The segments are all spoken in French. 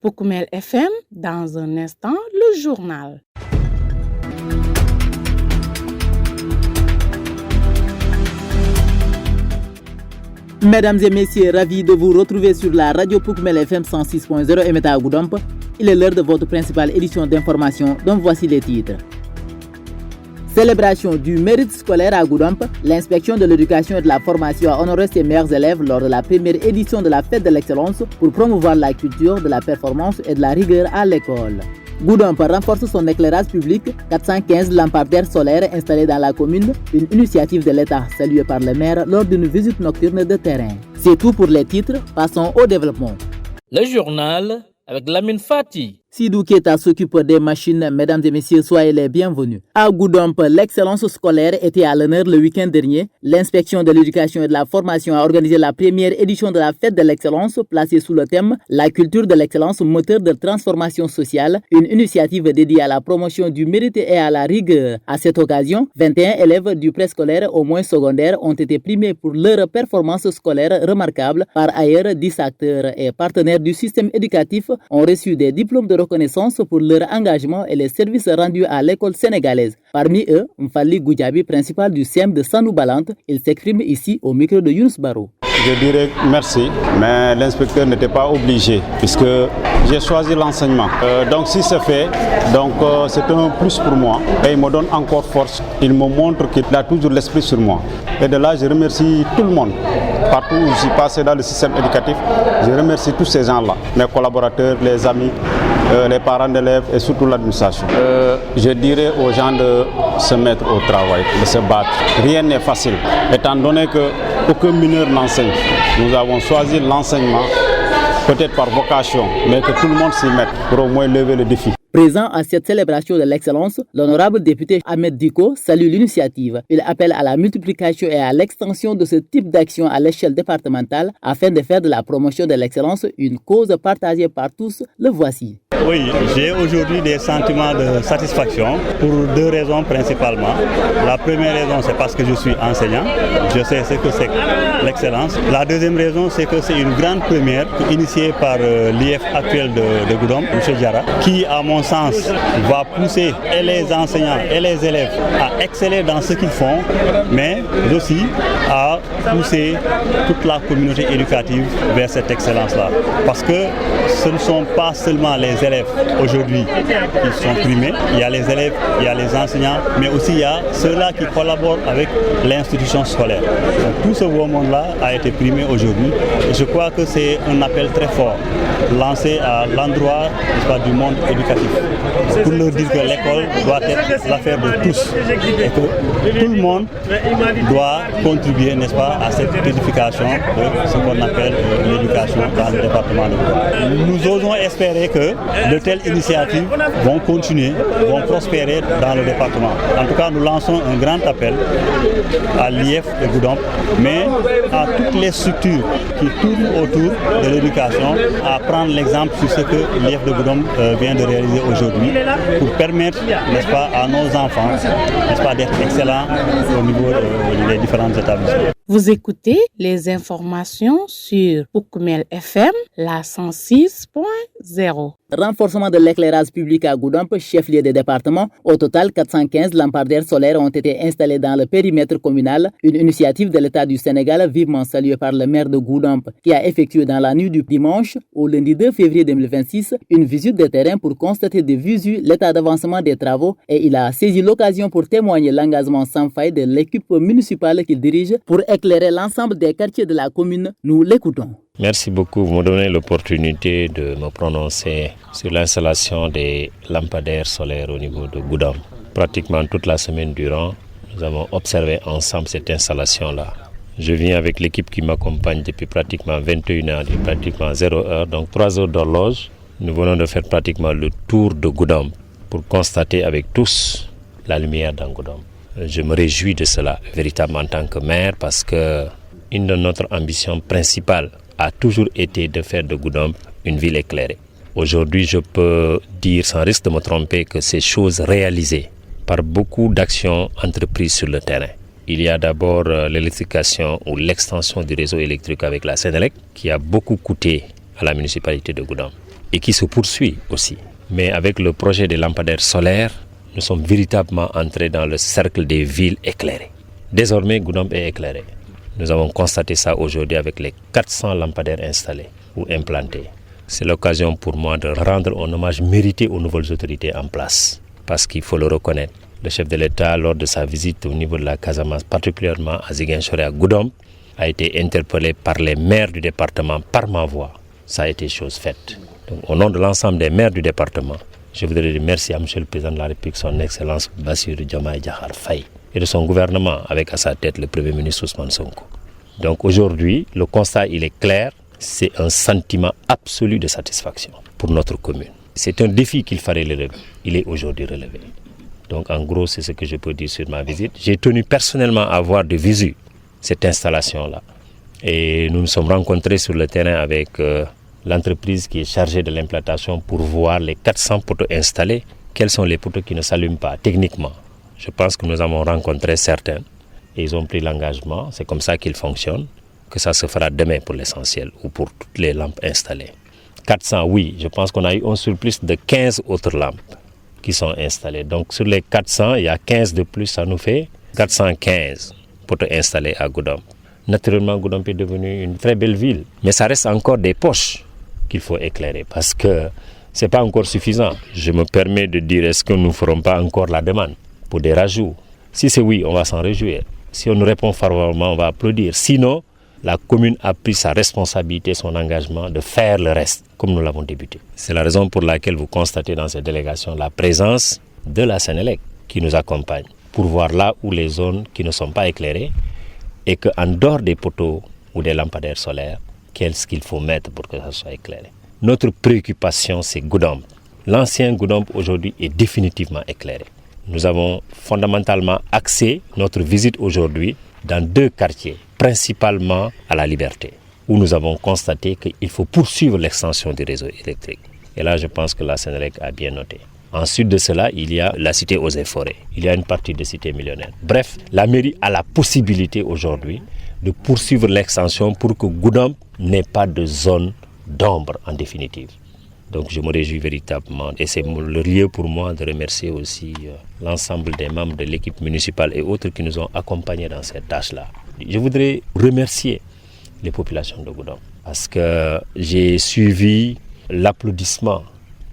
Poukoumel FM, dans un instant, le journal. Mesdames et messieurs, ravis de vous retrouver sur la radio Poukoumel FM 106.0 et Meta Goudomp. Il est l'heure de votre principale édition d'information, dont voici les titres. Célébration du mérite scolaire à Goudomp, l'inspection de l'éducation et de la formation a honoré ses meilleurs élèves lors de la première édition de la fête de l'excellence pour promouvoir la culture de la performance et de la rigueur à l'école. Goudomp renforce son éclairage public, 415 lampadaires solaires installés dans la commune, une initiative de l'État saluée par le maire lors d'une visite nocturne de terrain. C'est tout pour les titres, passons au développement. Le journal avec Lamine Fati. Sidou Keita s'occupe des machines. Mesdames et messieurs, soyez les bienvenus. À Goudomp, l'excellence scolaire était à l'honneur le week-end dernier. L'inspection de l'éducation et de la formation a organisé la première édition de la fête de l'excellence placée sous le thème « La culture de l'excellence, moteur de transformation sociale », une initiative dédiée à la promotion du mérite et à la rigueur. À cette occasion, 21 élèves du préscolaire au moins secondaire ont été primés pour leur performance scolaire remarquable. Par ailleurs, 10 acteurs et partenaires du système éducatif ont reçu des diplômes de reconnaissance pour leur engagement et les services rendus à l'école sénégalaise. Parmi eux, Mfali Goudjabi, principal du CEM de Sanou-Balante, il s'exprime ici au micro de Younous Barou. Je dirais merci, mais l'inspecteur n'était pas obligé puisque j'ai choisi l'enseignement. Donc si c'est fait, c'est un plus pour moi et il me donne encore force. Il me montre qu'il a toujours l'esprit sur moi. Et de là, je remercie tout le monde. Partout où je suis passé dans le système éducatif, je remercie tous ces gens-là, mes collaborateurs, les amis, les parents d'élèves et surtout l'administration. Je dirais aux gens de se mettre au travail, de se battre. Rien n'est facile, étant donné qu'aucun mineur n'enseigne. Nous avons choisi l'enseignement, peut-être par vocation, mais que tout le monde s'y mette pour au moins lever le défi. Présent à cette célébration de l'excellence, l'honorable député Ahmed Diko salue l'initiative. Il appelle à la multiplication et à l'extension de ce type d'action à l'échelle départementale afin de faire de la promotion de l'excellence une cause partagée par tous. Le voici. Oui, j'ai aujourd'hui des sentiments de satisfaction pour deux raisons principalement. La première raison, c'est parce que je suis enseignant. Je sais ce que c'est l'excellence. La deuxième raison, c'est que c'est une grande première initiée par l'IF actuel de Goudomp, M. Diarra, qui, à mon sens, va pousser et les enseignants et les élèves à exceller dans ce qu'ils font, mais aussi à pousser toute la communauté éducative vers cette excellence-là. Parce que ce ne sont pas seulement les élèves aujourd'hui qui sont primés, il y a les élèves, il y a les enseignants, mais aussi il y a ceux-là qui collaborent avec l'institution scolaire. Donc, tout ce beau monde-là a été primé aujourd'hui et je crois que c'est un appel très fort lancé à l'endroit du monde éducatif pour leur dire que l'école doit être l'affaire de tous et que tout le monde doit contribuer, n'est-ce pas, à cette édification de ce qu'on appelle l'éducation dans le département de Goudomp. Nous osons espérer que de telles initiatives vont continuer, vont prospérer dans le département. En tout cas, nous lançons un grand appel à l'IF de Goudomp, mais à toutes les structures qui tournent autour de l'éducation, à prendre l'exemple sur ce que l'IF de Goudomp vient de réaliser aujourd'hui pour permettre, n'est-ce pas, à nos enfants, n'est-ce pas, d'être excellents au niveau des différents établissements. Vous écoutez les informations sur Poukoumel FM, la 106.0. Renforcement de l'éclairage public à Goudomp, chef-lieu des départements. Au total, 415 lampadaires solaires ont été installés dans le périmètre communal. Une initiative de l'État du Sénégal vivement saluée par le maire de Goudomp qui a effectué dans la nuit du dimanche au lundi 2 février 2026 une visite de terrain pour constater de visu l'état d'avancement des travaux et il a saisi l'occasion pour témoigner l'engagement sans faille de l'équipe municipale qu'il dirige pour éclairer l'ensemble des quartiers de la commune. Nous l'écoutons. Merci beaucoup. Vous me donnez l'opportunité de me prononcer sur l'installation des lampadaires solaires au niveau de Goudomp. Pratiquement toute la semaine durant, nous avons observé ensemble cette installation-là. Je viens avec l'équipe qui m'accompagne depuis pratiquement 21 heures, pratiquement 0 heure, donc 3 heures d'horloge. Nous venons de faire pratiquement le tour de Goudomp pour constater avec tous la lumière dans Goudomp. Je me réjouis de cela, véritablement en tant que maire, parce que une de notre ambition principale a toujours été de faire de Goudomp une ville éclairée. Aujourd'hui, je peux dire sans risque de me tromper que ces choses réalisées par beaucoup d'actions entreprises sur le terrain. Il y a d'abord l'électrification ou l'extension du réseau électrique avec la Sénélec qui a beaucoup coûté à la municipalité de Goudomp et qui se poursuit aussi. Mais avec le projet des lampadaires solaires, nous sommes véritablement entrés dans le cercle des villes éclairées. Désormais, Goudomp est éclairé. Nous avons constaté ça aujourd'hui avec les 400 lampadaires installés ou implantés. C'est l'occasion pour moi de rendre un hommage mérité aux nouvelles autorités en place. Parce qu'il faut le reconnaître, le chef de l'État, lors de sa visite au niveau de la Casamance, particulièrement à Ziguinchor et à Goudomp, a été interpellé par les maires du département par ma voix. Ça a été chose faite. Donc, au nom de l'ensemble des maires du département, je voudrais dire merci à M. le Président de la République, son Excellence Bassirou Diomaye Diakhar Faye, et de son gouvernement, avec à sa tête le Premier ministre Ousmane Sonko. Donc aujourd'hui, le constat il est clair, c'est un sentiment absolu de satisfaction pour notre commune. C'est un défi qu'il fallait relever. Il est aujourd'hui relevé. Donc en gros, c'est ce que je peux dire sur ma visite. J'ai tenu personnellement à voir de visu cette installation-là. Et nous nous sommes rencontrés sur le terrain avec l'entreprise qui est chargée de l'implantation pour voir les 400 poteaux installés. Quels sont les poteaux qui ne s'allument pas techniquement? Je pense que nous avons rencontré certains et ils ont pris l'engagement. C'est comme ça qu'ils fonctionnent, que ça se fera demain pour l'essentiel ou pour toutes les lampes installées. 400, oui, je pense qu'on a eu un surplus de 15 autres lampes qui sont installées. Donc sur les 400, il y a 15 de plus, ça nous fait 415 poteaux installés à Goudomp. Naturellement, Goudomp est devenu une très belle ville, mais ça reste encore des poches qu'il faut éclairer parce que ce n'est pas encore suffisant. Je me permets de dire, est-ce que nous ne ferons pas encore la demande pour des rajouts? Si c'est oui, on va s'en réjouir. Si on nous répond favorablement, on va applaudir. Sinon, la commune a pris sa responsabilité, son engagement de faire le reste, comme nous l'avons débuté. C'est la raison pour laquelle vous constatez dans cette délégation la présence de la Sénélec qui nous accompagne pour voir là où les zones qui ne sont pas éclairées et qu'en dehors des poteaux ou des lampadaires solaires, qu'est-ce qu'il faut mettre pour que ça soit éclairé. Notre préoccupation, c'est Goudomp. L'ancien Goudomp aujourd'hui est définitivement éclairé. Nous avons fondamentalement axé notre visite aujourd'hui dans 2 quartiers, principalement à la Liberté, où nous avons constaté qu'il faut poursuivre l'extension du réseau électrique. Et là, je pense que la Sénélec a bien noté. Ensuite de cela, il y a la cité Eaux et Forêts. Il y a une partie de cité millionnaire. Bref, la mairie a la possibilité aujourd'hui de poursuivre l'extension pour que Goudomp n'ait pas de zone d'ombre en définitive. Donc je me réjouis véritablement et c'est le lieu pour moi de remercier aussi l'ensemble des membres de l'équipe municipale et autres qui nous ont accompagnés dans cette tâche-là. Je voudrais remercier les populations de Goudomp parce que j'ai suivi l'applaudissement,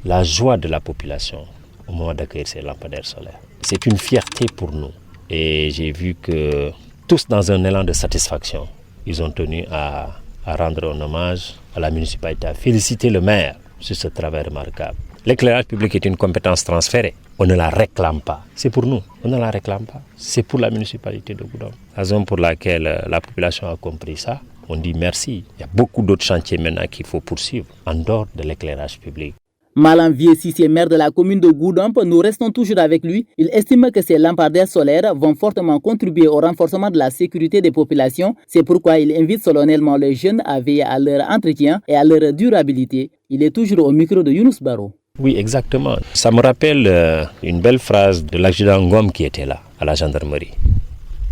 la joie de la population au moment d'accueillir ces lampadaires solaires. C'est une fierté pour nous et j'ai vu que tous dans un élan de satisfaction, ils ont tenu à rendre un hommage à la municipalité, à féliciter le maire sur ce travail remarquable. L'éclairage public est une compétence transférée. On ne la réclame pas. C'est pour nous. On ne la réclame pas. C'est pour la municipalité de Goudomp. La raison pour laquelle la population a compris ça, on dit merci. Il y a beaucoup d'autres chantiers maintenant qu'il faut poursuivre en dehors de l'éclairage public. Malang Vieux Cissé, maire de la commune de Goudomp, nous restons toujours avec lui. Il estime que ces lampadaires solaires vont fortement contribuer au renforcement de la sécurité des populations. C'est pourquoi il invite solennellement les jeunes à veiller à leur entretien et à leur durabilité. Il est toujours au micro de Younous Baro. Oui, exactement. Ça me rappelle une belle phrase de l'adjudant Ngom qui était là, à la gendarmerie.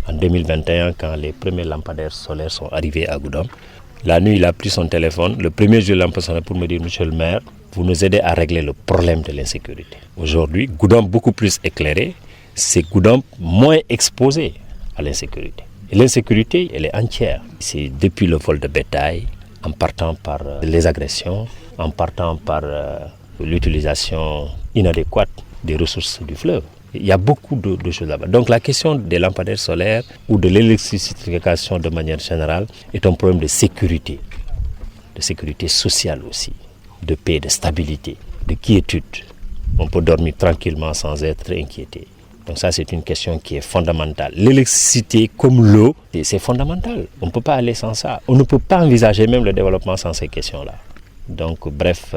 En 2021, quand les premiers lampadaires solaires sont arrivés à Goudomp, la nuit, il a pris son téléphone. Le premier jour, il a sonné pour me dire, monsieur le maire, vous nous aidez à régler le problème de l'insécurité. Aujourd'hui, Goudomp beaucoup plus éclairé, c'est Goudomp moins exposé à l'insécurité. Et l'insécurité, elle est entière. C'est depuis le vol de bétail, en partant par les agressions, en partant par l'utilisation inadéquate des ressources du fleuve. Il y a beaucoup de choses là-bas. Donc la question des lampadaires solaires ou de l'électrification de manière générale est un problème de sécurité sociale aussi, de paix, de stabilité, de quiétude. On peut dormir tranquillement sans être inquiété. Donc ça, c'est une question qui est fondamentale. L'électricité, comme l'eau, c'est fondamental. On ne peut pas aller sans ça. On ne peut pas envisager même le développement sans ces questions-là. Donc bref,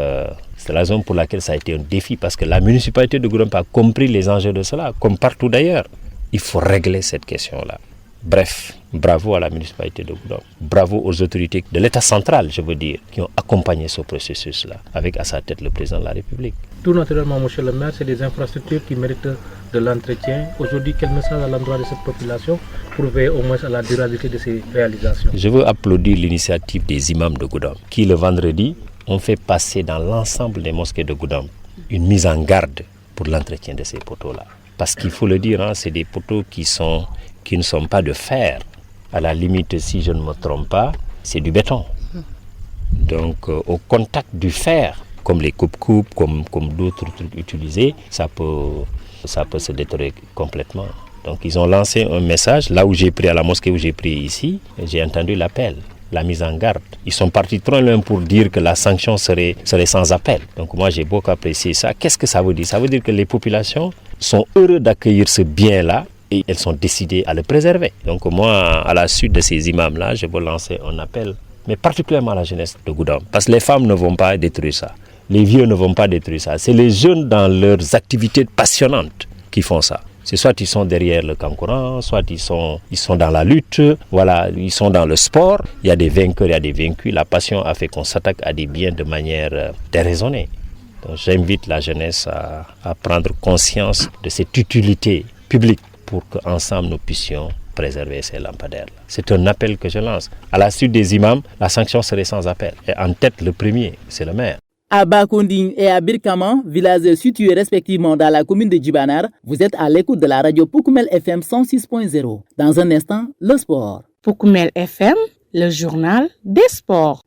c'est la raison pour laquelle ça a été un défi, parce que la municipalité de Goudomp a compris les enjeux de cela, comme partout d'ailleurs. Il faut régler cette question-là. Bref, bravo à la municipalité de Goudomp, bravo aux autorités de l'État central, je veux dire, qui ont accompagné ce processus-là, avec à sa tête le président de la République. Tout naturellement, monsieur le maire, c'est des infrastructures qui méritent de l'entretien. Aujourd'hui, quel message à l'endroit de cette population pour veiller au moins à la durabilité de ces réalisations? Je veux applaudir l'initiative des imams de Goudomp, qui le vendredi ont fait passer dans l'ensemble des mosquées de Goudomp une mise en garde pour l'entretien de ces poteaux-là. Parce qu'il faut le dire, c'est des poteaux qui ne sont pas de fer. À la limite, si je ne me trompe pas, c'est du béton. Donc, au contact du fer, comme les coupes-coupes, comme d'autres trucs utilisés, ça peut se détériorer complètement. Donc, ils ont lancé un message. Là où j'ai pris, à la mosquée où j'ai pris ici, j'ai entendu l'appel, la mise en garde. Ils sont partis trop loin pour dire que la sanction serait sans appel. Donc, moi, j'ai beaucoup apprécié ça. Qu'est-ce que ça veut dire? Ça veut dire que les populations sont heureuses d'accueillir ce bien-là, et elles sont décidées à le préserver. Donc moi, à la suite de ces imams-là, je veux lancer un appel, mais particulièrement à la jeunesse de Goudomp, parce que les femmes ne vont pas détruire ça, les vieux ne vont pas détruire ça, c'est les jeunes dans leurs activités passionnantes qui font ça. C'est soit ils sont derrière le Kankourang, soit ils sont dans la lutte, voilà, ils sont dans le sport. Il y a des vainqueurs, il y a des vaincus. La passion a fait qu'on s'attaque à des biens de manière déraisonnée. Donc j'invite la jeunesse à prendre conscience de cette utilité publique, pour qu'ensemble nous puissions préserver ces lampadaires-là. C'est un appel que je lance. À la suite des imams, la sanction serait sans appel. Et en tête, le premier, c'est le maire. À Bakonding et à Birkaman, villages situés respectivement dans la commune de Djibanar, vous êtes à l'écoute de la radio Poukoumel FM 106.0. Dans un instant, le sport. Poukoumel FM, le journal des sports.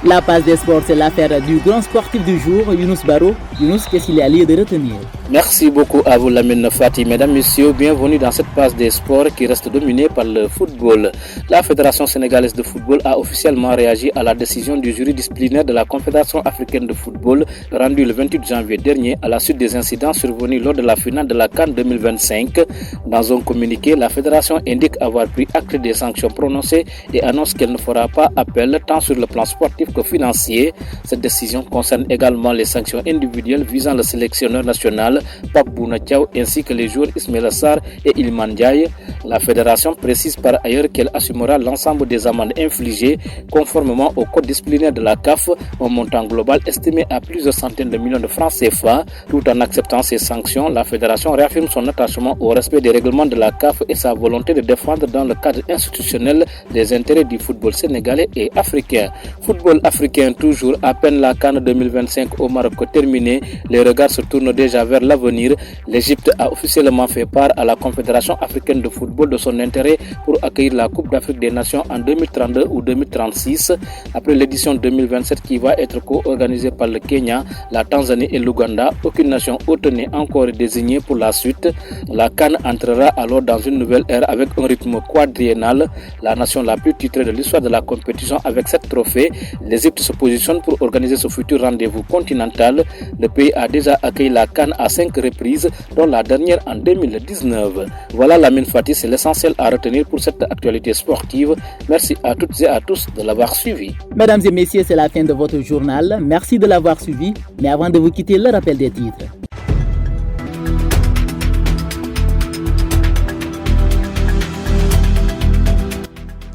La passe des sports, c'est l'affaire du grand sportif du jour, Younous Baro. Younous, qu'est-ce qu'il y a lieu de retenir? Merci beaucoup à vous, Lamine Fati. Mesdames, Messieurs, bienvenue dans cette passe des sports qui reste dominée par le football. La Fédération sénégalaise de football a officiellement réagi à la décision du jury disciplinaire de la Confédération africaine de football rendue le 28 janvier dernier à la suite des incidents survenus lors de la finale de la CAN 2025. Dans un communiqué, la Fédération indique avoir pris acte des sanctions prononcées et annonce qu'elle ne fera pas appel tant sur le plan sportif que financier. Cette décision concerne également les sanctions individuelles visant le sélectionneur national Pape Bouna Thiaw ainsi que les joueurs Ismaïla Sarr et Iliman Ndiaye. La fédération précise par ailleurs qu'elle assumera l'ensemble des amendes infligées conformément au code disciplinaire de la CAF, un montant global estimé à plusieurs centaines de millions de francs CFA. Tout en acceptant ces sanctions, la fédération réaffirme son attachement au respect des règlements de la CAF et sa volonté de défendre dans le cadre institutionnel les intérêts du football sénégalais et africain. Football africain toujours, à peine la CAN 2025 au Maroc terminée, les regards se tournent déjà vers l'avenir. L'Égypte a officiellement fait part à la Confédération africaine de football de son intérêt pour accueillir la Coupe d'Afrique des Nations en 2032 ou 2036. Après l'édition 2027 qui va être co-organisée par le Kenya, la Tanzanie et l'Ouganda, aucune nation haute n'est encore désignée pour la suite. La CAN entrera alors dans une nouvelle ère avec un rythme quadriennal. La nation la plus titrée de l'histoire de la compétition avec 7 trophées, l'Égypte se positionne pour organiser ce futur rendez-vous continental. Le pays a déjà accueilli la CAN à 5 reprises, dont la dernière en 2019. Voilà, Lamine Fati, c'est l'essentiel à retenir pour cette actualité sportive. Merci à toutes et à tous de l'avoir suivi. Mesdames et messieurs, c'est la fin de votre journal. Merci de l'avoir suivi. Mais avant de vous quitter, le rappel des titres.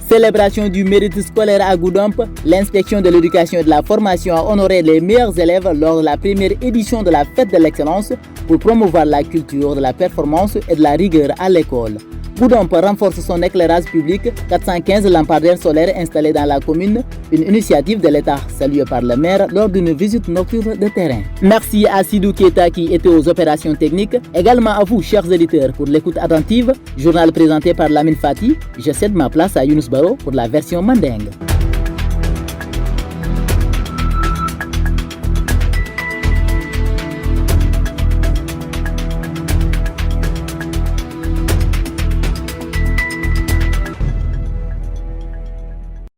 Célébration du mérite scolaire à Goudomp, l'inspection de l'éducation et de la formation a honoré les meilleurs élèves lors de la première édition de la fête de l'excellence pour promouvoir la culture de la performance et de la rigueur à l'école. Goudomp renforce son éclairage public, 415 lampadaires solaires installés dans la commune, une initiative de l'État saluée par le maire lors d'une visite nocturne de terrain. Merci à Sidou Keita qui était aux opérations techniques, également à vous chers éditeurs pour l'écoute attentive. Journal présenté par Lamine Fati, je cède ma place à Younous Baro pour la version mandingue.